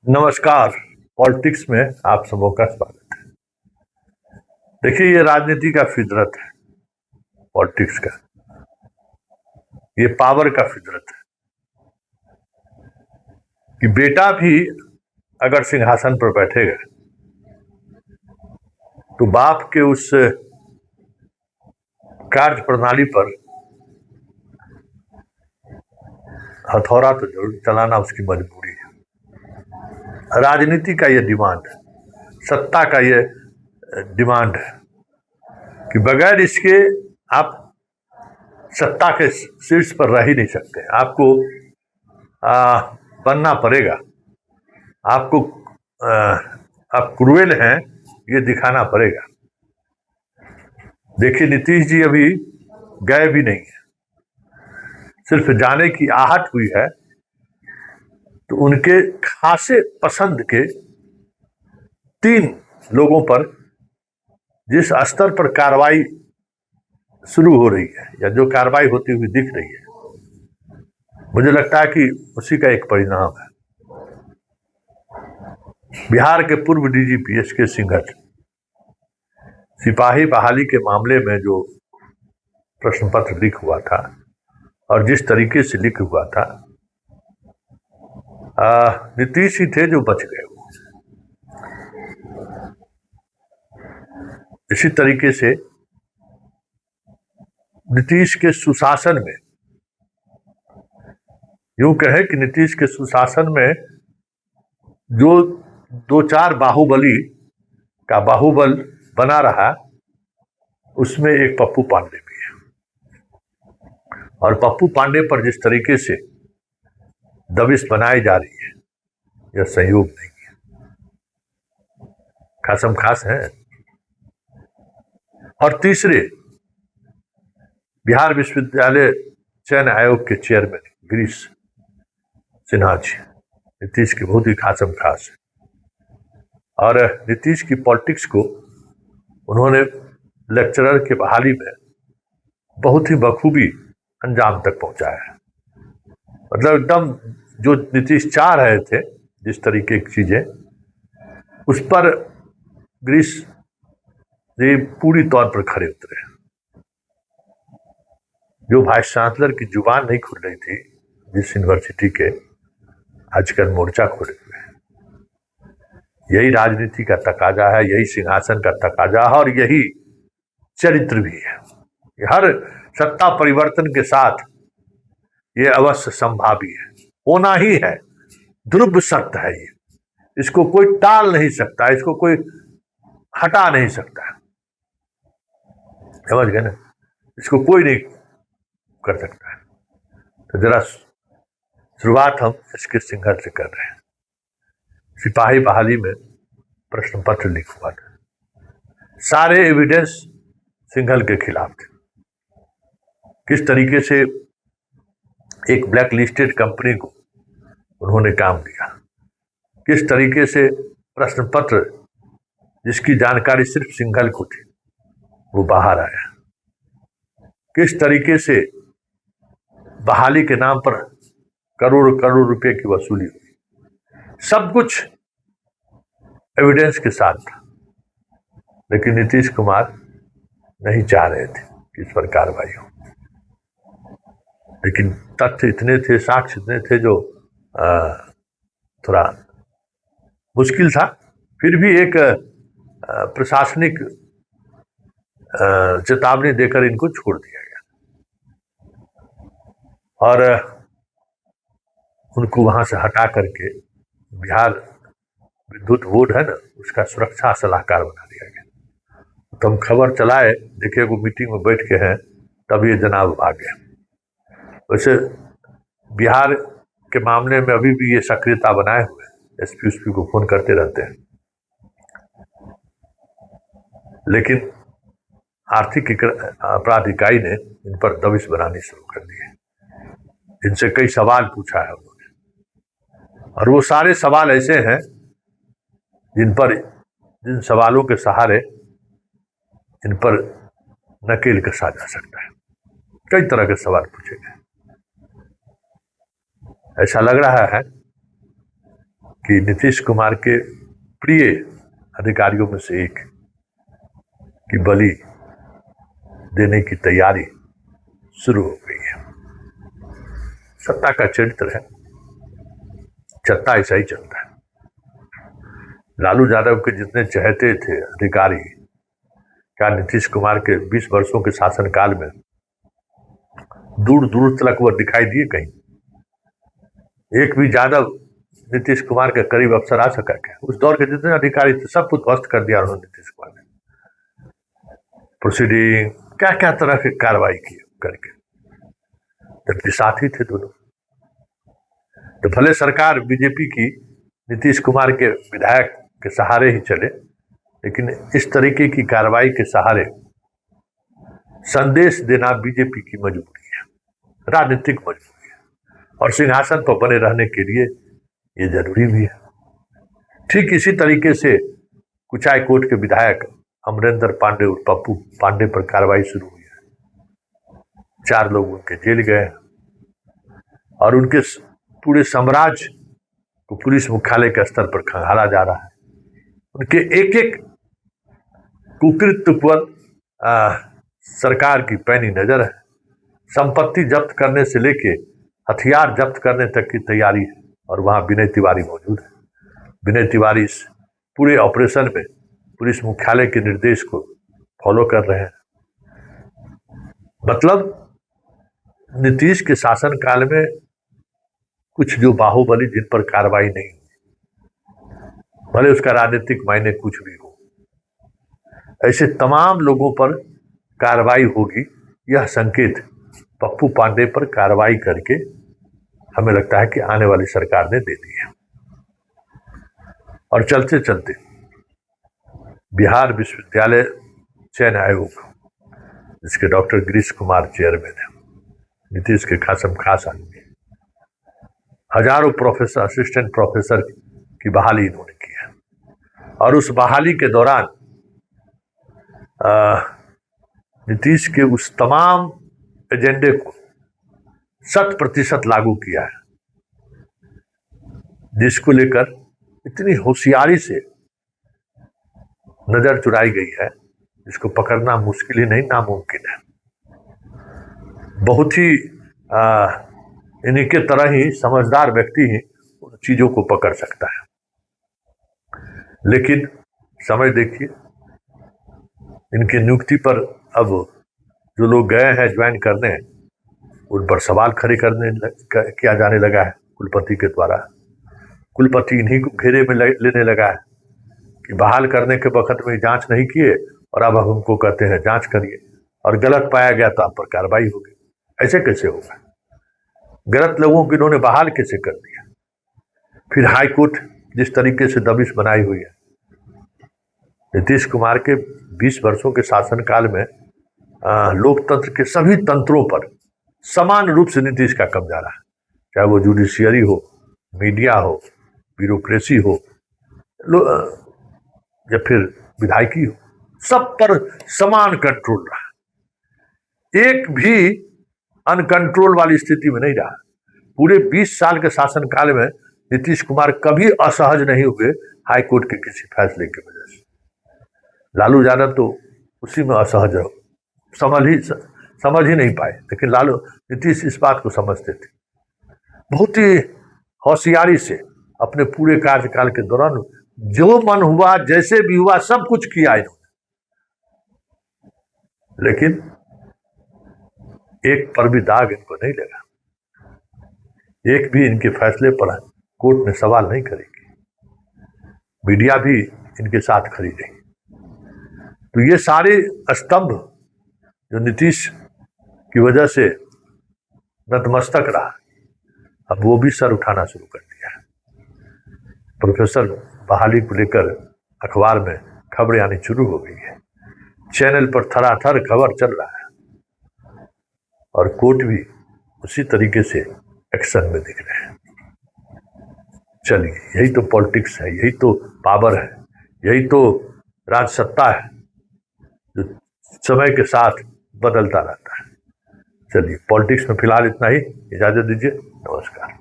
नमस्कार। पॉलिटिक्स में आप सबों का स्वागत है। देखिए, ये राजनीति का फितरत है। पॉलिटिक्स का ये पावर का फितरत है कि बेटा भी अगर सिंहासन पर बैठेगा तो बाप के उस कार्य प्रणाली पर हथौड़ा तो जरूर चलाना उसकी मजबूरी है। राजनीति का ये डिमांड है, सत्ता का ये डिमांड है कि बगैर इसके आप सत्ता के शीर्ष पर रह ही नहीं सकते। आपको बनना पड़ेगा। आपको आप क्रूएल हैं ये दिखाना पड़ेगा। देखिए, नीतीश जी अभी गए भी नहीं है, सिर्फ जाने की आहट हुई है तो उनके खासे पसंद के 3 लोगों पर जिस स्तर पर कार्रवाई शुरू हो रही है या जो कार्रवाई होती हुई दिख रही है, मुझे लगता है कि उसी का एक परिणाम है। बिहार के पूर्व डीजीपी एस के सिंघल सिपाही बहाली के मामले में जो प्रश्न पत्र लीक हुआ था और जिस तरीके से लीक हुआ था, नीतीश ही थे जो बच गए। इसी तरीके से नीतीश के सुशासन में, यूं कहे कि नीतीश के सुशासन में जो 2-4 बाहुबली का बाहुबल बना रहा, उसमें एक पप्पू पांडे भी है। और पप्पू पांडे पर जिस तरीके से दबिश बनाई जा रही है, यह संयोग नहीं है, खासम खास है। और तीसरे, बिहार विश्वविद्यालय चयन आयोग के चेयरमैन गिरीश सिन्हा जी नीतीश के बहुत ही खासम खास है। और नीतीश की पॉलिटिक्स को उन्होंने लेक्चरर के बहाली में बहुत ही बखूबी अंजाम तक पहुंचाया है। मतलब एकदम जो नीतीश चाह रहे थे, जिस तरीके की चीजें, उस पर गिरीश जी पूरी तौर पर खड़े उतरे। जो वाइस चांसलर की जुबान नहीं खुल रही थी जिस यूनिवर्सिटी के, आजकल मोर्चा खोले हुए हैं। यही राजनीति का तकाजा है, यही सिंहासन का तकाजा है और यही चरित्र भी है। हर सत्ता परिवर्तन के साथ ये अवश्य संभावी है, होना ही है, ध्रुव सत्य है। ये इसको कोई टाल नहीं सकता, इसको कोई हटा नहीं सकता, समझ गए ना? इसको कोई नहीं कर सकता है। तो जरा शुरुआत हम इसके सिंघल से कर रहे हैं। सिपाही बहाली में प्रश्न पत्र लीक हुआ था, सारे एविडेंस सिंघल के खिलाफ थे। किस तरीके से एक ब्लैक लिस्टेड कंपनी को उन्होंने काम दिया, किस तरीके से प्रश्न पत्र जिसकी जानकारी सिर्फ सिंघल को थी वो बाहर आया, किस तरीके से बहाली के नाम पर करोड़ करोड़ रुपए की वसूली हुई, सब कुछ एविडेंस के साथ था। लेकिन नीतीश कुमार नहीं चाह रहे थे कि इस पर कार्रवाई हो। लेकिन तथ्य इतने थे, साक्ष्य इतने थे जो थोड़ा मुश्किल था। फिर भी एक प्रशासनिक चेतावनी देकर इनको छोड़ दिया गया और उनको वहां से हटा करके बिहार विद्युत बोर्ड है ना, उसका सुरक्षा सलाहकार बना दिया गया। तो हम खबर चलाए, देखे वो मीटिंग में बैठ के हैं, तब ये जनाब आ गए। वैसे बिहार के मामले में अभी भी ये सक्रियता बनाए हुए एसपी उसपी को फोन करते रहते हैं, लेकिन आर्थिक अपराध इकाई ने इन पर दबिश बनानी शुरू कर दी है। इनसे कई सवाल पूछा है उन्होंने, और वो सारे सवाल ऐसे हैं जिन सवालों के सहारे इन पर नकेल कसा जा सकता है। कई तरह के सवाल पूछे गए। ऐसा लग रहा है कि नीतीश कुमार के प्रिय अधिकारियों में से एक की बलि देने की तैयारी शुरू हो गई है। सत्ता का चरित्र है, चलता ऐसा ही चलता है। लालू यादव के जितने चहेते थे अधिकारी, क्या नीतीश कुमार के 20 वर्षों के शासनकाल में दूर दूर तक वह दिखाई दिए कहीं? एक भी यादव नीतीश कुमार के करीब अफसर आ सका क्या? उस दौर के जितने अधिकारी थे सब कुछ ध्वस्त कर दिया उन्होंने नीतीश कुमार ने। प्रोसीडिंग क्या क्या तरह की कार्रवाई की करके, जबकि साथी थे दोनों। तो भले सरकार बीजेपी की नीतीश कुमार के विधायक के सहारे ही चले, लेकिन इस तरीके की कार्रवाई के सहारे संदेश देना बीजेपी की मजबूरी है, राजनीतिक मजबूरी है, और सिंहासन पर बने रहने के लिए ये जरूरी भी है। ठीक इसी तरीके से कुचाई कोट के विधायक अमरेंद्र पांडे और पप्पू पांडे पर कार्रवाई शुरू हुई है। 4 लोग उनके जेल गए और उनके पूरे साम्राज्य को पुलिस मुख्यालय के स्तर पर खंगाला जा रहा है। उनके एक एक कुकृत्य पर सरकार की पैनी नजर है। संपत्ति जब्त करने से लेके हथियार जब्त करने तक की तैयारी है, और वहां विनय तिवारी मौजूद है। विनय तिवारी इस पूरे ऑपरेशन में पुलिस मुख्यालय के निर्देश को फॉलो कर रहे हैं। मतलब नीतीश के शासनकाल में कुछ जो बाहुबली जिन पर कार्रवाई नहीं, भले उसका राजनीतिक मायने कुछ भी हो, ऐसे तमाम लोगों पर कार्रवाई होगी। यह संकेत पप्पू पांडे पर कार्रवाई करके हमें लगता है कि आने वाली सरकार ने दे दी है। और चलते चलते बिहार विश्वविद्यालय चयन आयोग, जिसके डॉक्टर गिरीश कुमार चेयरमैन है, नीतीश के खासम खास आदमी, हजारों प्रोफेसर, असिस्टेंट प्रोफेसर की बहाली इन्होंने की है। और उस बहाली के दौरान नीतीश के उस तमाम एजेंडे को 100% लागू किया है, जिसको लेकर इतनी होशियारी से नजर चुराई गई है, जिसको पकड़ना मुश्किल ही नहीं, नामुमकिन है। बहुत ही इन्हीं के तरह ही समझदार व्यक्ति ही उन चीजों को पकड़ सकता है। लेकिन समझ देखिए, इनकी नियुक्ति पर अब जो लोग गए हैं ज्वाइन करने, उन पर सवाल खड़े किया जाने लगा है कुलपति के द्वारा। कुलपति इन्हीं को घेरे में लेने लगा है कि बहाल करने के वक्त में जांच नहीं किए, और अब हमको कहते हैं जांच करिए, और गलत पाया गया तो आप पर कार्रवाई होगी। ऐसे कैसे होगा? गलत लोगों को इन्होंने बहाल कैसे कर दिया? फिर हाईकोर्ट जिस तरीके से दबिश बनाई हुई है, नीतीश कुमार के 20 वर्षों के शासनकाल में लोकतंत्र के सभी तंत्रों पर समान रूप से नीतीश का कब्जा रहा, चाहे वो जुडिशियरी हो, मीडिया हो, ब्यूरोक्रेसी हो, या फिर विधायकी हो, सब पर समान कंट्रोल रहा। एक भी अनकंट्रोल वाली स्थिति में नहीं रहा। पूरे 20 साल के शासनकाल में नीतीश कुमार कभी असहज नहीं हुए हाईकोर्ट के किसी फैसले की वजह से। लालू यादव तो उसी में असहज हो, समझ ही नहीं पाए, लेकिन नीतीश इस बात को समझते थे। बहुत ही होशियारी से अपने पूरे कार्यकाल के दौरान जो मन हुआ, जैसे भी हुआ, सब कुछ किया इन्होंने। लेकिन एक पर भी दाग इनको नहीं लगा। एक भी इनके फैसले पर कोर्ट ने सवाल नहीं करेगी। मीडिया भी इनके साथ खड़ी रही। तो ये सारे स्तंभ जो नीतीश की वजह से नतमस्तक रहा, अब वो भी सर उठाना शुरू कर दिया है। प्रोफेसर बहाली को लेकर अखबार में खबरें आनी शुरू हो गई है। चैनल पर थराथर खबर चल रहा है, और कोर्ट भी उसी तरीके से एक्शन में दिख रहे हैं। चलिए, यही तो पॉलिटिक्स है, यही तो पावर है, यही तो राजसत्ता है, जो समय के साथ बदलता रहता है। चलिए, पॉलिटिक्स में फिलहाल इतना ही। इजाजत दीजिए। नमस्कार।